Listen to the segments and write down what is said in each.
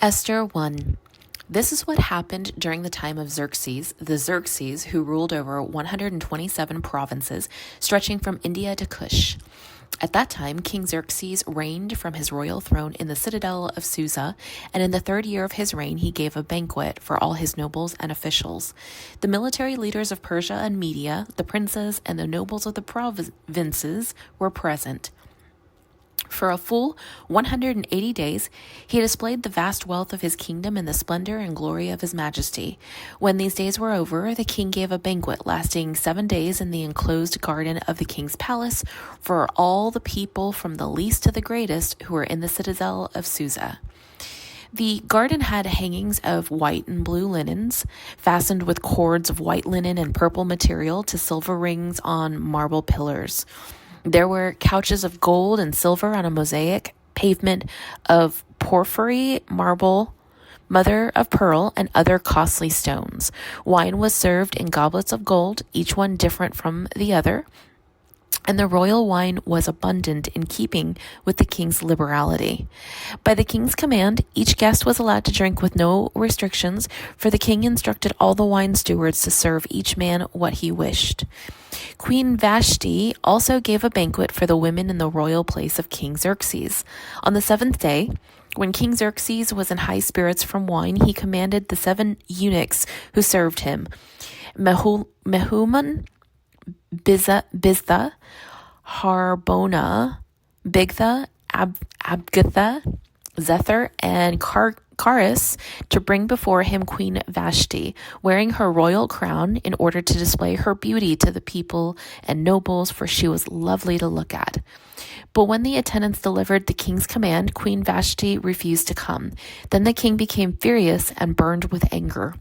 Esther 1. This is what happened during the time of Xerxes, the Xerxes who ruled over 127 provinces, stretching from India to Kush. At that time, King Xerxes reigned from his royal throne in the citadel of Susa, and in the 3rd year of his reign he gave a banquet for all his nobles and officials. The military leaders of Persia and Media, the princes, and the nobles of the provinces were present. For a full 180 days, he displayed the vast wealth of his kingdom and the splendor and glory of his majesty. When these days were over, the king gave a banquet lasting 7 days in the enclosed garden of the king's palace for all the people from the least to the greatest who were in the citadel of Susa. The garden had hangings of white and blue linens, fastened with cords of white linen and purple material to silver rings on marble pillars. There were couches of gold and silver on a mosaic pavement of porphyry, marble, mother of pearl, and other costly stones. Wine was served in goblets of gold, each one different from the other, and the royal wine was abundant in keeping with the king's liberality. By the king's command, each guest was allowed to drink with no restrictions, for the king instructed all the wine stewards to serve each man what he wished. Queen Vashti also gave a banquet for the women in the royal place of King Xerxes. On the 7th day, when King Xerxes was in high spirits from wine, he commanded the 7 eunuchs who served him, Mehuman, Biztha, Harbona, Bigtha, Abgitha, Zethar, and Charis, to bring before him Queen Vashti, wearing her royal crown in order to display her beauty to the people and nobles, for she was lovely to look at. But when the attendants delivered the king's command, Queen Vashti refused to come. Then the king became furious and burned with anger.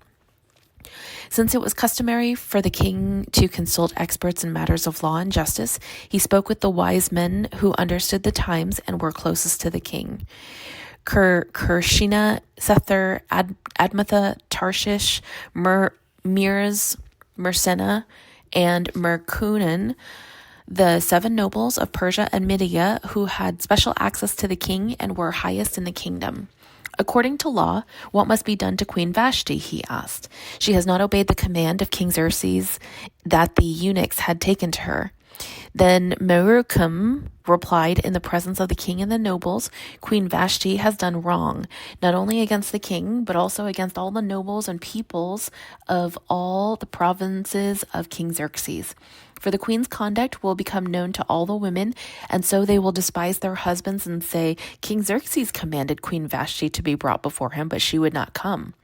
Since it was customary for the king to consult experts in matters of law and justice, he spoke with the wise men who understood the times and were closest to the king. Kershina, Sethar, Admatha, Tarshish, Meres, Mersena, and Merkunan, the 7 nobles of Persia and Media who had special access to the king and were highest in the kingdom. According to law, what must be done to Queen Vashti, he asked. She has not obeyed the command of King Xerxes that the eunuchs had taken to her. Then Merukum replied in the presence of the king and the nobles, Queen Vashti has done wrong, not only against the king, but also against all the nobles and peoples of all the provinces of King Xerxes. For the queen's conduct will become known to all the women, and so they will despise their husbands and say, King Xerxes commanded Queen Vashti to be brought before him, but she would not come.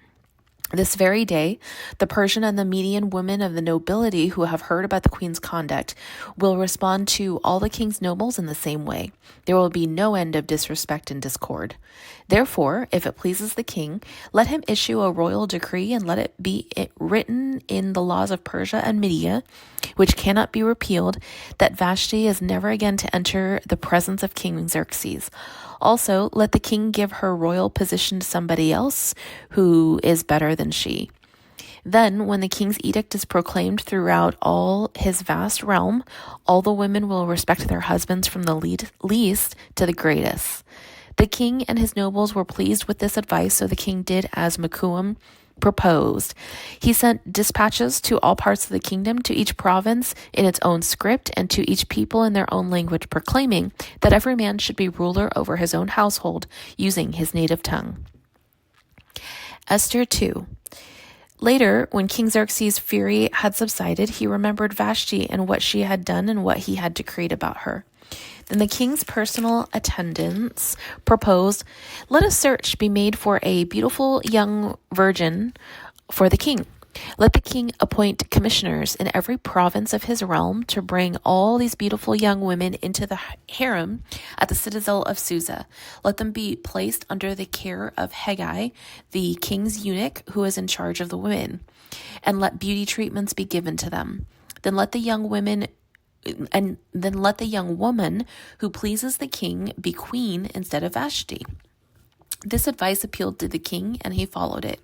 This very day, the Persian and the Median women of the nobility who have heard about the queen's conduct will respond to all the king's nobles in the same way. There will be no end of disrespect and discord. Therefore, if it pleases the king, let him issue a royal decree and let it be written in the laws of Persia and Media, which cannot be repealed, that Vashti is never again to enter the presence of King Xerxes. Also, let the king give her royal position to somebody else who is better than she. Then, when the king's edict is proclaimed throughout all his vast realm, all the women will respect their husbands from the least to the greatest. The king and his nobles were pleased with this advice, so the king did as Mehuman proposed. He sent dispatches to all parts of the kingdom, to each province in its own script, and to each people in their own language, proclaiming that every man should be ruler over his own household, using his native tongue. Esther 2. Later, when King Xerxes' fury had subsided, he remembered Vashti and what she had done and what he had decreed about her. Then the king's personal attendants proposed, let a search be made for a beautiful young virgin for the king. Let the king appoint commissioners in every province of his realm to bring all these beautiful young women into the harem at the citadel of Susa. Let them be placed under the care of Haggai, the king's eunuch, who is in charge of the women, and let beauty treatments be given to them. Then let the young woman who pleases the king be queen instead of Vashti. This advice appealed to the king, and he followed it.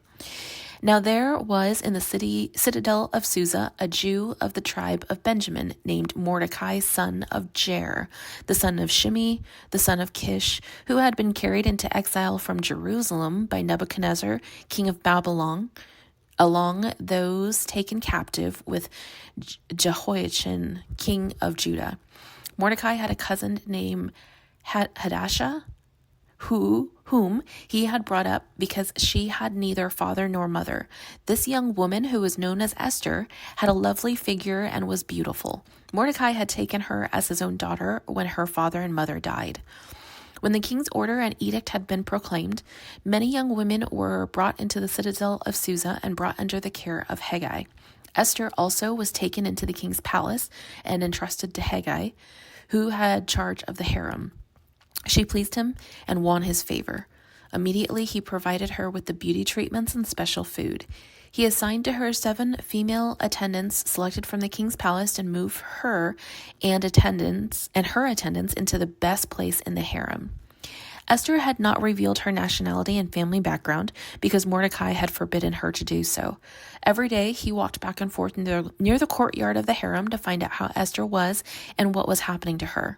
Now there was in the citadel of Susa a Jew of the tribe of Benjamin named Mordecai, son of Jair, the son of Shimei, the son of Kish, who had been carried into exile from Jerusalem by Nebuchadnezzar, king of Babylon, along those taken captive with Jehoiachin, king of Judah. Mordecai had a cousin named Hadassah, whom he had brought up because she had neither father nor mother. This young woman, who was known as Esther, had a lovely figure and was beautiful. Mordecai had taken her as his own daughter when her father and mother died. When the king's order and edict had been proclaimed, many young women were brought into the citadel of Susa and brought under the care of Hegai. Esther also was taken into the king's palace and entrusted to Hegai, who had charge of the harem. She pleased him and won his favor. Immediately he provided her with the beauty treatments and special food. He assigned to her 7 female attendants selected from the king's palace and moved her and her attendants into the best place in the harem. Esther had not revealed her nationality and family background because Mordecai had forbidden her to do so. Every day he walked back and forth near the courtyard of the harem to find out how Esther was and what was happening to her.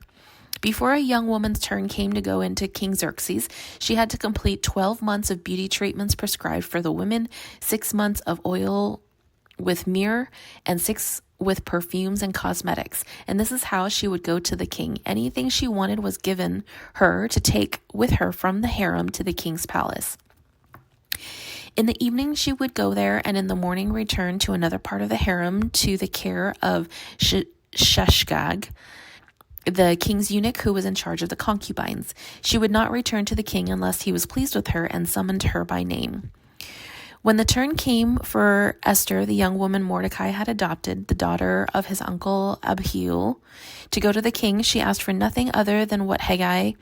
Before a young woman's turn came to go into King Xerxes, she had to complete 12 months of beauty treatments prescribed for the women, 6 months of oil with myrrh, and 6 with perfumes and cosmetics. And this is how she would go to the king. Anything she wanted was given her to take with her from the harem to the king's palace. In the evening she would go there, and in the morning return to another part of the harem to the care of Shashgag, the king's eunuch who was in charge of the concubines. She would not return to the king unless he was pleased with her and summoned her by name. When the turn came for Esther, the young woman Mordecai had adopted, the daughter of his uncle Abihail, to go to the king, she asked for nothing other than what Hegai,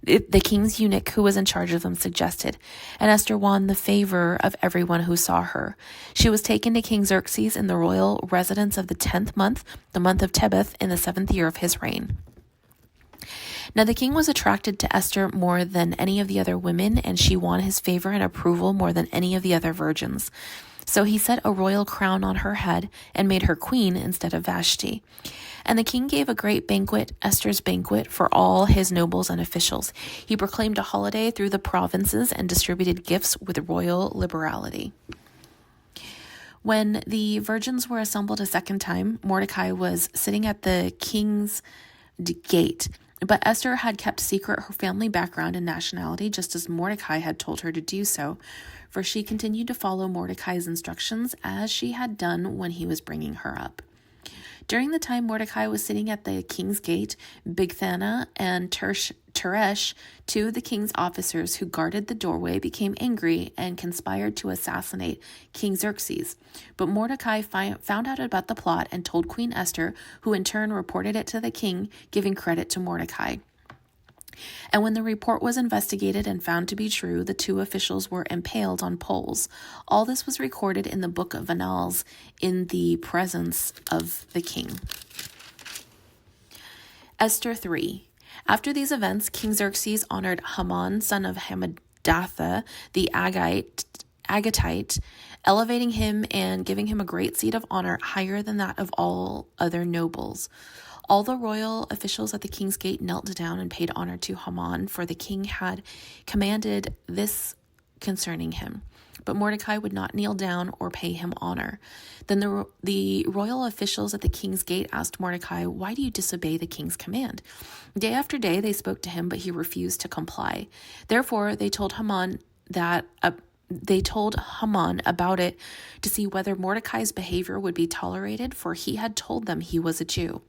the king's eunuch who was in charge of them, suggested, and Esther won the favor of everyone who saw her. She was taken to King Xerxes in the royal residence of the 10th month, the month of Tebeth, in the 7th year of his reign. Now the king was attracted to Esther more than any of the other women, and she won his favor and approval more than any of the other virgins. So he set a royal crown on her head and made her queen instead of Vashti. And the king gave a great banquet, Esther's banquet, for all his nobles and officials. He proclaimed a holiday through the provinces and distributed gifts with royal liberality. When the virgins were assembled a second time, Mordecai was sitting at the king's gate. But Esther had kept secret her family background and nationality, just as Mordecai had told her to do so, for she continued to follow Mordecai's instructions as she had done when he was bringing her up. During the time Mordecai was sitting at the king's gate, Bigthana and Teresh, 2 of the king's officers who guarded the doorway, became angry and conspired to assassinate King Xerxes. But Mordecai found out about the plot and told Queen Esther, who in turn reported it to the king, giving credit to Mordecai. And when the report was investigated and found to be true, the 2 officials were impaled on poles. All this was recorded in the book of Annals in the presence of the king. Esther 3. After these events, King Xerxes honored Haman, son of Hammedatha, the Agagite, elevating him and giving him a great seat of honor higher than that of all other nobles. All the royal officials at the king's gate knelt down and paid honor to Haman, for the king had commanded this concerning him. But Mordecai would not kneel down or pay him honor. Then the royal officials at the king's gate asked Mordecai, "Why do you disobey the king's command?" Day after day they spoke to him, but he refused to comply. Therefore they told Haman about it to see whether Mordecai's behavior would be tolerated, for he had told them he was a Jew.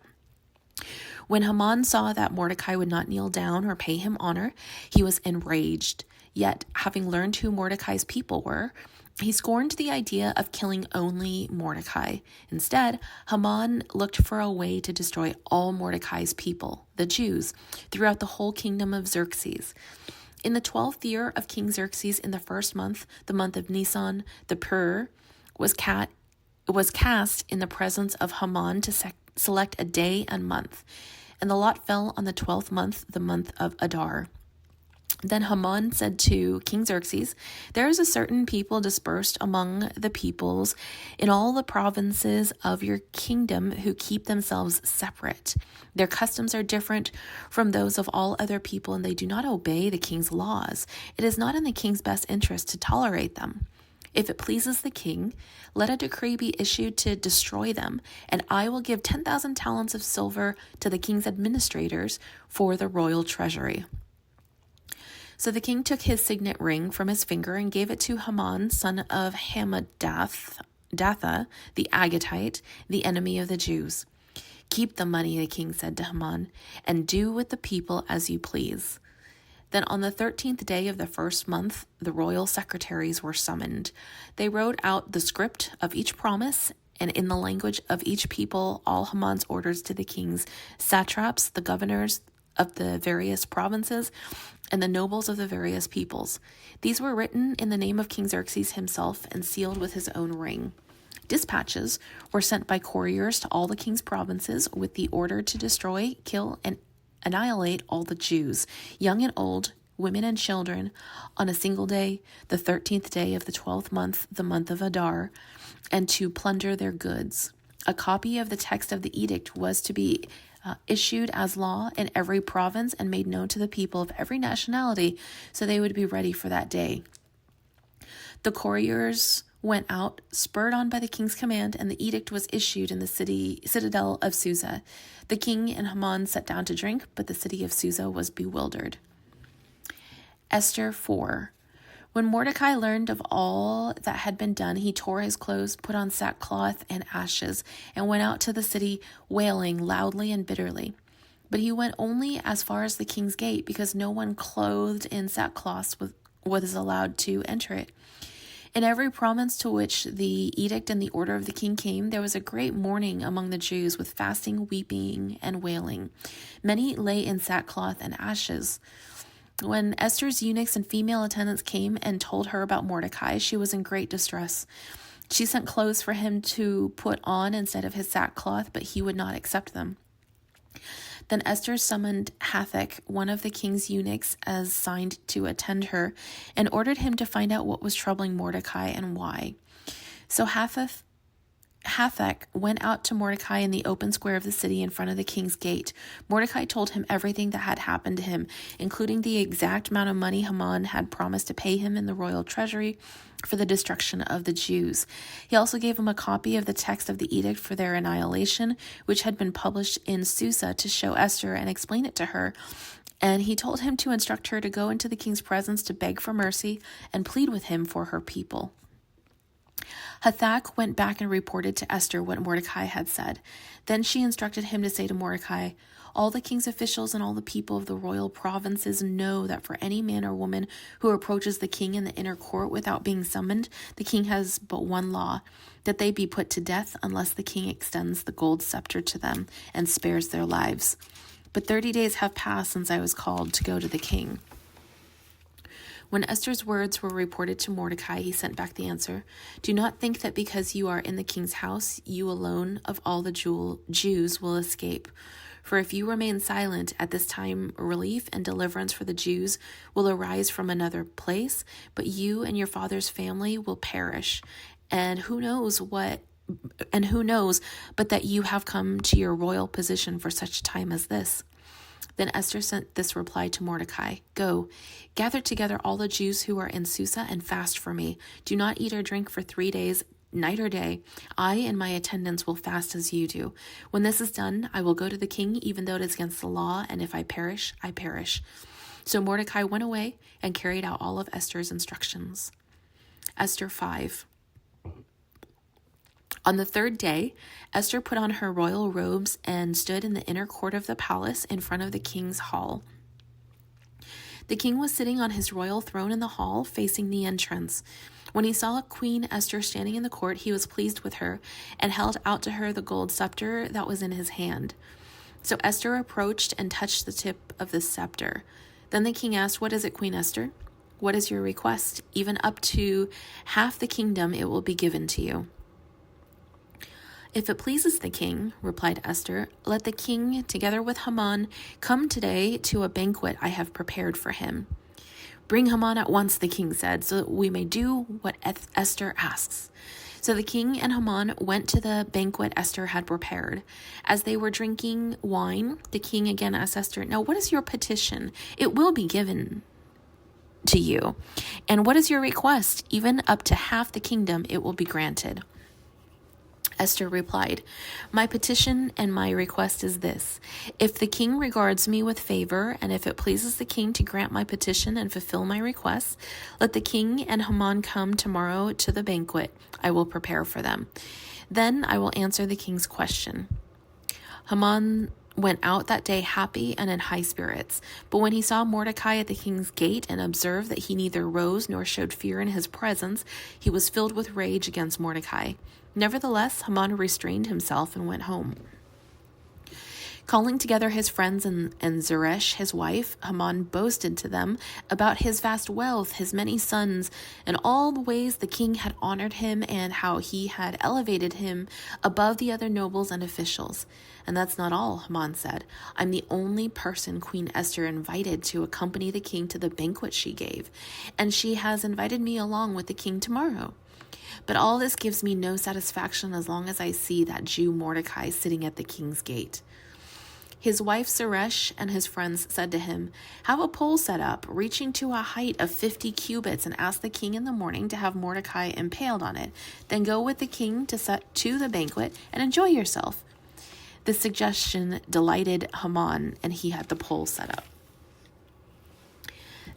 When Haman saw that Mordecai would not kneel down or pay him honor, he was enraged. Yet, having learned who Mordecai's people were, he scorned the idea of killing only Mordecai. Instead, Haman looked for a way to destroy all Mordecai's people, the Jews, throughout the whole kingdom of Xerxes. In the 12th year of King Xerxes, in the 1st month, the month of Nisan, the pur was cast in the presence of Haman to select a day and month. And the lot fell on the 12th month, the month of Adar. Then Haman said to King Xerxes, "There is a certain people dispersed among the peoples in all the provinces of your kingdom who keep themselves separate. Their customs are different from those of all other people, and they do not obey the king's laws. It is not in the king's best interest to tolerate them. If it pleases the king, let a decree be issued to destroy them, and I will give 10,000 talents of silver to the king's administrators for the royal treasury." So the king took his signet ring from his finger and gave it to Haman, son of Hammedatha, the Agagite, the enemy of the Jews. "Keep the money," the king said to Haman, "and do with the people as you please." Then on the 13th day of the first month, the royal secretaries were summoned. They wrote out the script of each promise, and in the language of each people, all Haman's orders to the king's satraps, the governors of the various provinces, and the nobles of the various peoples. These were written in the name of King Xerxes himself and sealed with his own ring. Dispatches were sent by couriers to all the king's provinces with the order to destroy, kill, and annihilate all the Jews, young and old, women and children, on a single day, the 13th day of the 12th month, the month of Adar, and to plunder their goods. A copy of the text of the edict was to be issued as law in every province and made known to the people of every nationality, so they would be ready for that day. The couriers went out, spurred on by the king's command, and the edict was issued in the citadel of Susa. The king and Haman sat down to drink, but the city of Susa was bewildered. Esther 4. When Mordecai learned of all that had been done, he tore his clothes, put on sackcloth and ashes, and went out to the city, wailing loudly and bitterly. But he went only as far as the king's gate, because no one clothed in sackcloth was allowed to enter it. In every province to which the edict and the order of the king came, there was a great mourning among the Jews, with fasting, weeping, and wailing. Many lay in sackcloth and ashes. When Esther's eunuchs and female attendants came and told her about Mordecai, she was in great distress. She sent clothes for him to put on instead of his sackcloth, but he would not accept them. Then Esther summoned Hathach, one of the king's eunuchs, as signed to attend her, and ordered him to find out what was troubling Mordecai and why. So Hathach went out to Mordecai in the open square of the city in front of the king's gate. Mordecai told him everything that had happened to him, including the exact amount of money Haman had promised to pay him in the royal treasury for the destruction of the Jews. He also gave him a copy of the text of the edict for their annihilation, which had been published in Susa, to show Esther and explain it to her. And he told him to instruct her to go into the king's presence to beg for mercy and plead with him for her people. Hathach went back and reported to Esther what Mordecai had said. Then she instructed him to say to Mordecai, "All the king's officials and all the people of the royal provinces know that for any man or woman who approaches the king in the inner court without being summoned, the king has but one law, that they be put to death unless the king extends the gold scepter to them and spares their lives. But 30 days have passed since I was called to go to the king." When Esther's words were reported to Mordecai, he sent back the answer, "Do not think that because you are in the king's house, you alone of all the Jews will escape. For if you remain silent at this time, relief and deliverance for the Jews will arise from another place, but you and your father's family will perish. And who knows but that you have come to your royal position for such a time as this?" Then Esther sent this reply to Mordecai, "Go, gather together all the Jews who are in Susa and fast for me. Do not eat or drink for 3 days, night or day. I and my attendants will fast as you do. When this is done, I will go to the king, even though it is against the law, and if I perish, I perish." So Mordecai went away and carried out all of Esther's instructions. Esther 5. On the 3rd day, Esther put on her royal robes and stood in the inner court of the palace in front of the king's hall. The king was sitting on his royal throne in the hall, facing the entrance. When he saw Queen Esther standing in the court, he was pleased with her and held out to her the gold scepter that was in his hand. So Esther approached and touched the tip of the scepter. Then the king asked, "What is it, Queen Esther? What is your request? Even up to half the kingdom it will be given to you." "If it pleases the king," replied Esther, "let the king, together with Haman, come today to a banquet I have prepared for him." "Bring Haman at once," the king said, "so that we may do what Esther asks." So the king and Haman went to the banquet Esther had prepared. As they were drinking wine, the king again asked Esther, "Now what is your petition? It will be given to you. And what is your request? Even up to half the kingdom, it will be granted." Esther replied, "My petition and my request is this. If the king regards me with favor, and if it pleases the king to grant my petition and fulfill my request, let the king and Haman come tomorrow to the banquet. I will prepare for them. Then I will answer the king's question." Haman went out that day happy and in high spirits. But when he saw Mordecai at the king's gate and observed that he neither rose nor showed fear in his presence, he was filled with rage against Mordecai. Nevertheless, Haman restrained himself and went home. Calling together his friends and Zeresh, his wife, Haman boasted to them about his vast wealth, his many sons, and all the ways the king had honored him and how he had elevated him above the other nobles and officials. "And that's not all," Haman said. "I'm the only person Queen Esther invited to accompany the king to the banquet she gave, and she has invited me along with the king tomorrow. But all this gives me no satisfaction as long as I see that Jew Mordecai sitting at the king's gate." His wife Zeresh and his friends said to him, "Have a pole set up, reaching to a height of 50 cubits, and ask the king in the morning to have Mordecai impaled on it. Then go with the king to the banquet and enjoy yourself." This suggestion delighted Haman, and he had the pole set up.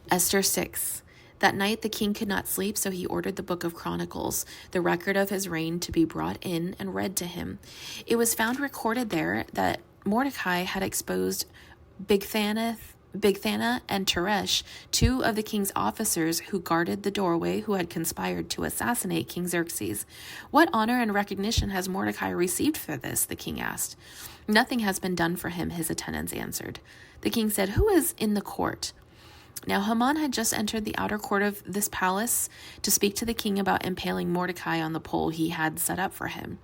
Esther 6. That night the king could not sleep, so he ordered the book of Chronicles, the record of his reign, to be brought in and read to him. It was found recorded there that Mordecai had exposed Bigthana and Teresh, two of the king's officers who guarded the doorway, who had conspired to assassinate King Xerxes. "What honor and recognition has Mordecai received for this?" the king asked. "Nothing has been done for him," his attendants answered. The king said, "Who is in the court?" Now Haman had just entered the outer court of this palace to speak to the king about impaling Mordecai on the pole he had set up for him.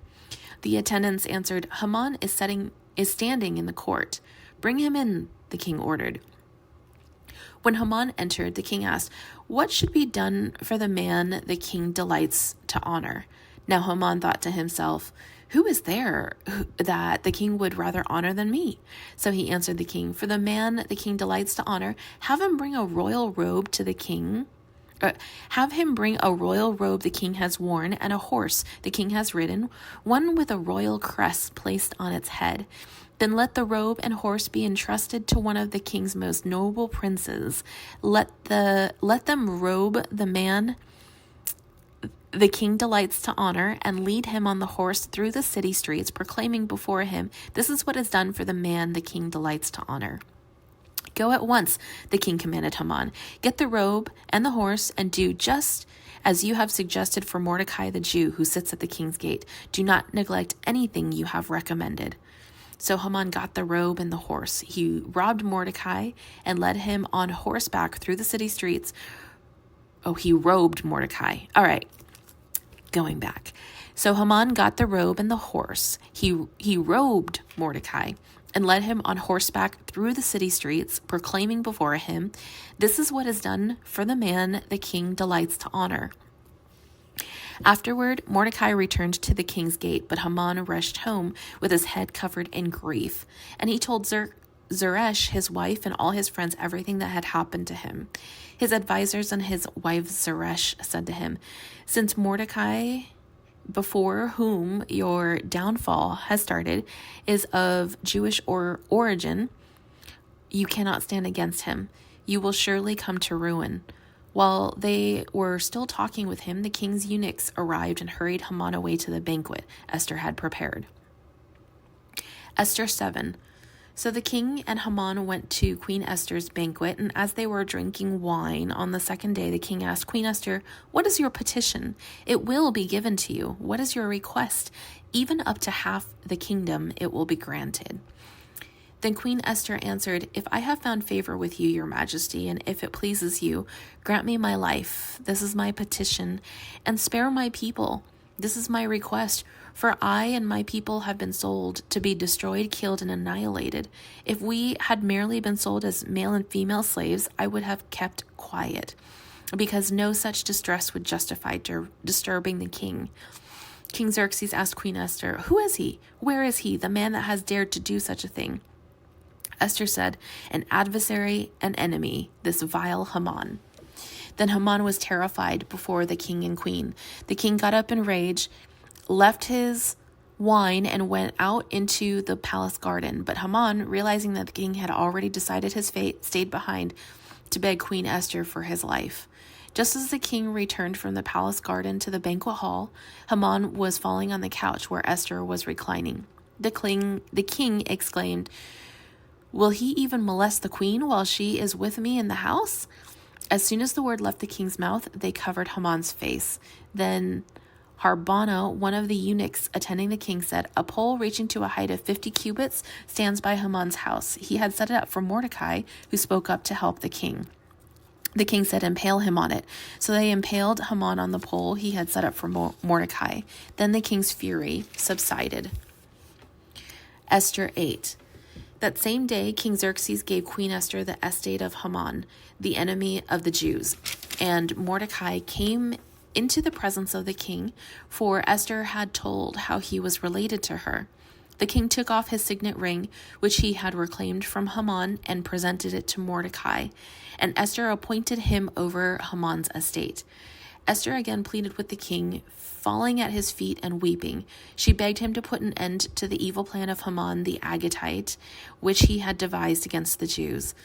The attendants answered, "Haman is standing in the court. Bring him in," the king ordered. When Haman entered, the king asked, "What should be done for the man the king delights to honor?" Now Haman thought to himself, "Who is there that the king would rather honor than me?" So he answered the king, "For the man the king delights to honor, have him bring a royal robe to the king. Have him bring a royal robe the king has worn, and a horse the king has ridden, one with a royal crest placed on its head. Then let the robe and horse be entrusted to one of the king's most noble princes. Let them robe the man the king delights to honor, and lead him on the horse through the city streets, proclaiming before him, 'This is what is done for the man the king delights to honor.'" "Go at once," the king commanded Haman. "Get the robe and the horse, and do just as you have suggested for Mordecai the Jew, who sits at the king's gate. Do not neglect anything you have recommended." So Haman got the robe and the horse. He robbed Mordecai and led him on horseback through the city streets. He robed Mordecai. All right. Going back. So Haman got the robe and the horse. He robed Mordecai and led him on horseback through the city streets, proclaiming before him, "This is what is done for the man the king delights to honor." Afterward, Mordecai returned to the king's gate, but Haman rushed home with his head covered in grief. And he told Zeresh, his wife, and all his friends everything that had happened to him. His advisors and his wife Zeresh said to him, "Since Mordecai, before whom your downfall has started, is of Jewish origin, you cannot stand against him. You will surely come to ruin." While they were still talking with him, the king's eunuchs arrived and hurried Haman away to the banquet Esther had prepared. Esther 7. So the king and Haman went to Queen Esther's banquet, and as they were drinking wine on the second day, the king asked Queen Esther, "What is your petition? It will be given to you. What is your request? Even up to half the kingdom, it will be granted." Then Queen Esther answered, "If I have found favor with you, your majesty, and if it pleases you, grant me my life. This is my petition, and spare my people. This is my request, for I and my people have been sold to be destroyed, killed, and annihilated. If we had merely been sold as male and female slaves, I would have kept quiet, because no such distress would justify disturbing the king." King Xerxes asked Queen Esther, "Who is he? Where is he, the man that has dared to do such a thing?" Esther said, "An adversary, an enemy, this vile Haman." Then Haman was terrified before the king and queen. The king got up in rage, left his wine, and went out into the palace garden. But Haman, realizing that the king had already decided his fate, stayed behind to beg Queen Esther for his life. Just as the king returned from the palace garden to the banquet hall, Haman was falling on the couch where Esther was reclining. The king exclaimed, "Will he even molest the queen while she is with me in the house?" As soon as the word left the king's mouth, they covered Haman's face. Then Harbona, one of the eunuchs attending the king, said, "A pole reaching to a height of 50 cubits stands by Haman's house. He had set it up for Mordecai, who spoke up to help the king." The king said, "Impale him on it." So they impaled Haman on the pole he had set up for Mordecai. Then the king's fury subsided. Esther 8. That same day, King Xerxes gave Queen Esther the estate of Haman, the enemy of the Jews. And Mordecai came into the presence of the king, for Esther had told how he was related to her. The king took off his signet ring, which he had reclaimed from Haman, and presented it to Mordecai. And Esther appointed him over Haman's estate. Esther again pleaded with the king, falling at his feet and weeping. She begged him to put an end to the evil plan of Haman the Agagite, which he had devised against the Jews.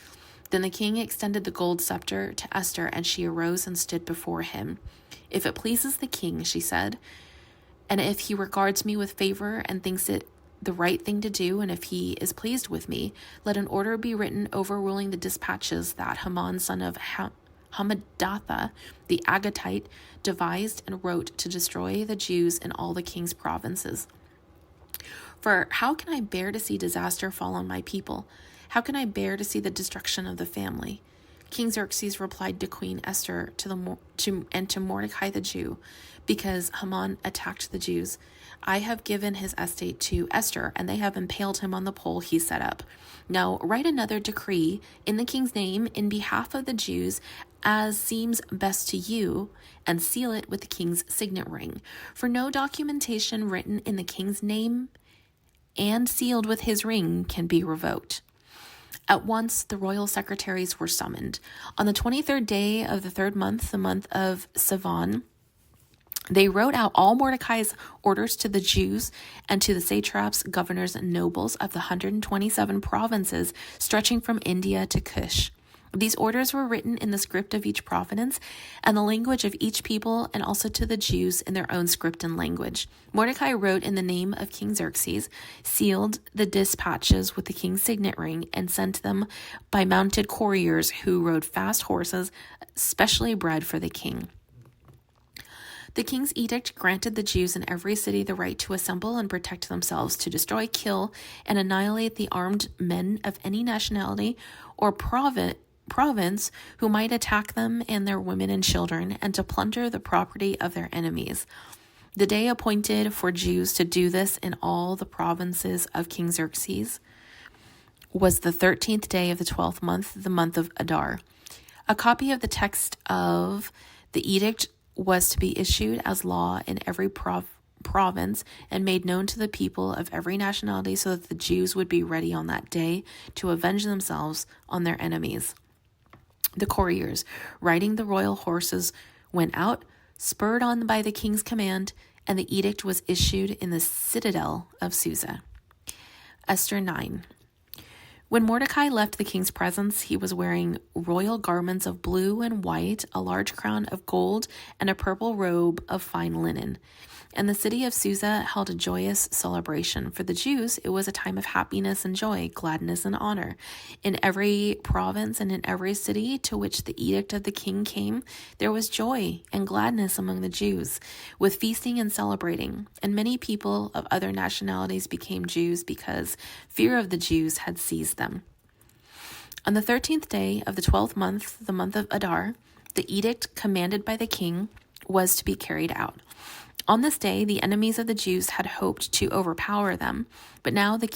Then the king extended the gold scepter to Esther, and she arose and stood before him. "If it pleases the king," she said, "and if he regards me with favor and thinks it the right thing to do, and if he is pleased with me, let an order be written overruling the dispatches that Haman, son of Hammedatha, the Agagite, devised and wrote to destroy the Jews in all the king's provinces. For how can I bear to see disaster fall on my people? How can I bear to see the destruction of the family?" King Xerxes replied to Queen Esther and to Mordecai the Jew, "Because Haman attacked the Jews, I have given his estate to Esther, and they have impaled him on the pole he set up. Now write another decree in the king's name in behalf of the Jews, as seems best to you, and seal it with the king's signet ring. For no documentation written in the king's name and sealed with his ring can be revoked." At once the royal secretaries were summoned. On the 23rd day of the 3rd month, the month of Sivan, they wrote out all Mordecai's orders to the Jews and to the satraps, governors, and nobles of the 127 provinces stretching from India to Cush. These orders were written in the script of each province and the language of each people, and also to the Jews in their own script and language. Mordecai wrote in the name of King Xerxes, sealed the dispatches with the king's signet ring, and sent them by mounted couriers who rode fast horses, specially bred for the king. The king's edict granted the Jews in every city the right to assemble and protect themselves, to destroy, kill, and annihilate the armed men of any nationality or province who might attack them and their women and children, and to plunder the property of their enemies. The day appointed for Jews to do this in all the provinces of King Xerxes was the 13th day of the 12th month, the month of Adar. A copy of the text of the edict was to be issued as law in every province and made known to the people of every nationality, so that the Jews would be ready on that day to avenge themselves on their enemies. The couriers, riding the royal horses, went out, spurred on by the king's command, and the edict was issued in the citadel of Susa. Esther 9. When Mordecai left the king's presence, he was wearing royal garments of blue and white, a large crown of gold, and a purple robe of fine linen. And the city of Susa held a joyous celebration. For the Jews, it was a time of happiness and joy, gladness and honor. In every province and in every city to which the edict of the king came, there was joy and gladness among the Jews, with feasting and celebrating. And many people of other nationalities became Jews, because fear of the Jews had seized them. On the 13th day of the 12th month, the month of Adar, the edict commanded by the king was to be carried out. On this day, the enemies of the Jews had hoped to overpower them, but now the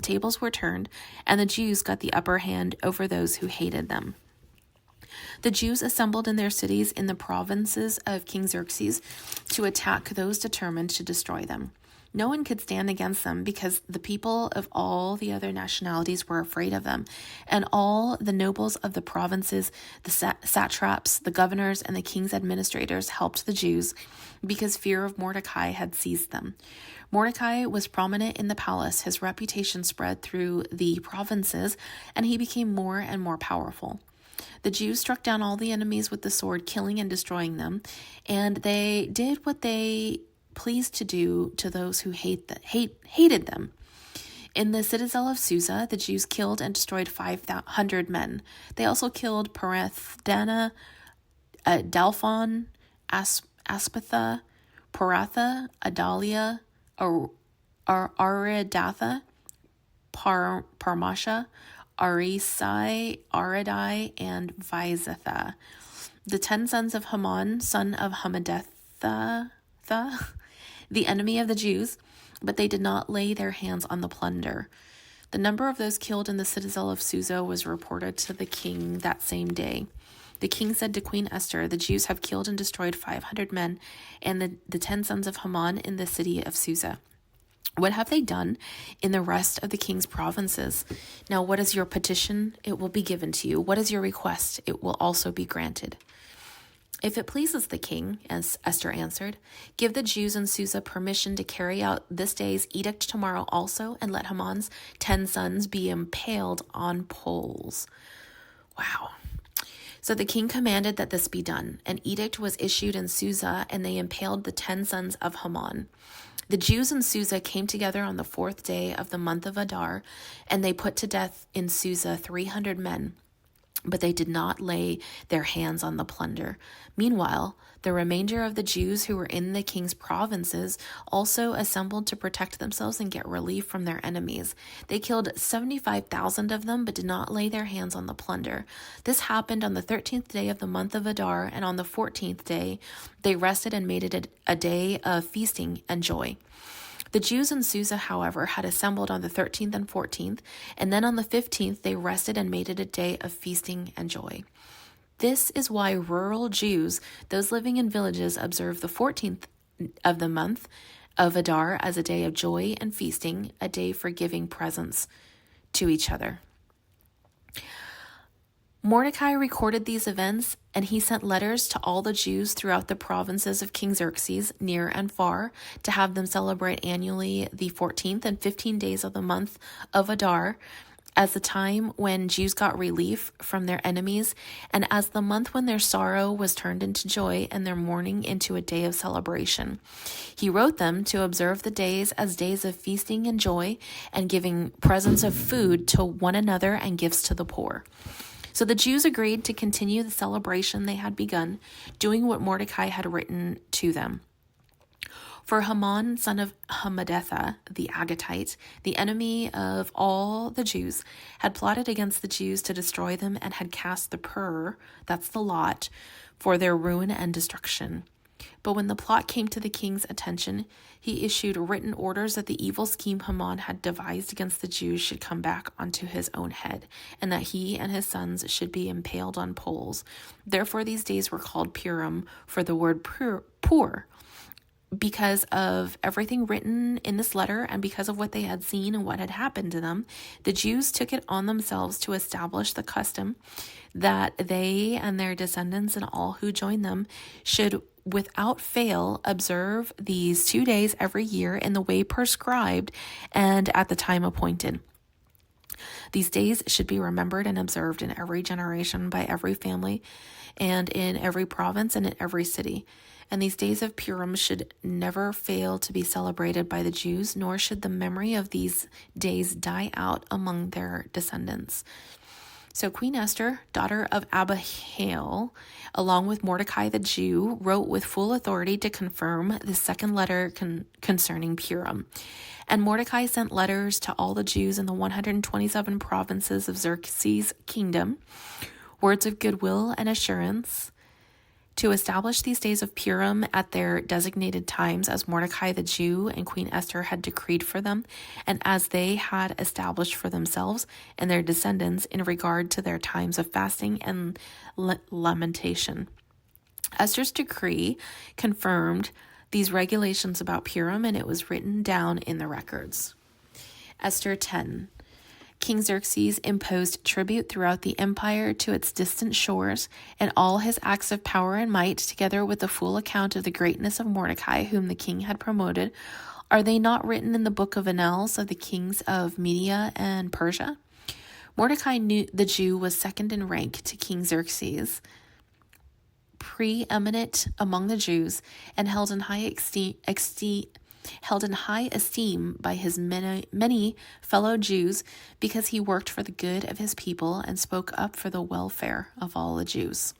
tables were turned, and the Jews got the upper hand over those who hated them. The Jews assembled in their cities in the provinces of King Xerxes to attack those determined to destroy them. No one could stand against them because the people of all the other nationalities were afraid of them, and all the nobles of the provinces, the satraps, the governors, and the king's administrators helped the Jews because fear of Mordecai had seized them. Mordecai was prominent in the palace. His reputation spread through the provinces, and he became more and more powerful. The Jews struck down all the enemies with the sword, killing and destroying them, and they did what they pleased to do to those who hated them. In the citadel of Susa, the Jews killed and destroyed 500 men. They also killed Parethana, Dalphon, Aspatha, Paratha, Adalia, Aridatha, Parmasha, Arisai, Aradai, and Vizatha. The 10 sons of Haman, son of Hammedatha, the enemy of the Jews, but they did not lay their hands on the plunder. The number of those killed in the citadel of Susa was reported to the king that same day. The king said to Queen Esther, "The Jews have killed and destroyed 500 men and the 10 sons of Haman in the city of Susa. What have they done in the rest of the king's provinces? Now, what is your petition? It will be given to you. What is your request? It will also be granted." "If it pleases the king," as Esther answered, "give the Jews in Susa permission to carry out this day's edict tomorrow also, and let Haman's 10 sons be impaled on poles." Wow. So the king commanded that this be done. An edict was issued in Susa, and they impaled the 10 sons of Haman. The Jews in Susa came together on the 4th day of the month of Adar, and they put to death in Susa 300 men. But they did not lay their hands on the plunder. Meanwhile, the remainder of the Jews who were in the king's provinces also assembled to protect themselves and get relief from their enemies. They killed 75,000 of them, but did not lay their hands on the plunder. This happened on the 13th day of the month of Adar, and on the 14th day they rested and made it a day of feasting and joy. The Jews in Susa, however, had assembled on the 13th and 14th, and then on the 15th they rested and made it a day of feasting and joy. This is why rural Jews, those living in villages, observe the 14th of the month of Adar as a day of joy and feasting, a day for giving presents to each other. Mordecai recorded these events, and he sent letters to all the Jews throughout the provinces of King Xerxes, near and far, to have them celebrate annually the 14th and 15 days of the month of Adar as the time when Jews got relief from their enemies, and as the month when their sorrow was turned into joy and their mourning into a day of celebration. He wrote them to observe the days as days of feasting and joy, and giving presents of food to one another and gifts to the poor. So the Jews agreed to continue the celebration they had begun, doing what Mordecai had written to them. For Haman, son of Hammedatha, the Agagite, the enemy of all the Jews, had plotted against the Jews to destroy them and had cast the pur, that's the lot, for their ruin and destruction. But when the plot came to the king's attention, he issued written orders that the evil scheme Haman had devised against the Jews should come back onto his own head, and that he and his sons should be impaled on poles. Therefore these days were called Purim, for the word poor. Because of everything written in this letter and because of what they had seen and what had happened to them, the Jews took it on themselves to establish the custom that they and their descendants and all who join them should without fail observe these 2 days every year in the way prescribed and at the time appointed. These days should be remembered and observed in every generation by every family and in every province and in every city. And these days of Purim should never fail to be celebrated by the Jews, nor should the memory of these days die out among their descendants. So Queen Esther, daughter of Abihail, along with Mordecai the Jew, wrote with full authority to confirm the second letter concerning Purim. And Mordecai sent letters to all the Jews in the 127 provinces of Xerxes' kingdom, words of goodwill and assurance, To establish these days of Purim at their designated times as Mordecai the Jew and Queen Esther had decreed for them, and as they had established for themselves and their descendants in regard to their times of fasting and lamentation. Esther's decree confirmed these regulations about Purim, and it was written down in the records. Esther 10. King Xerxes imposed tribute throughout the empire to its distant shores, and all his acts of power and might, together with the full account of the greatness of Mordecai, whom the king had promoted, are they not written in the book of annals of the kings of Media and Persia? Mordecai the Jew was second in rank to King Xerxes, preeminent among the Jews, and held in high esteem by his many fellow Jews, because he worked for the good of his people and spoke up for the welfare of all the Jews.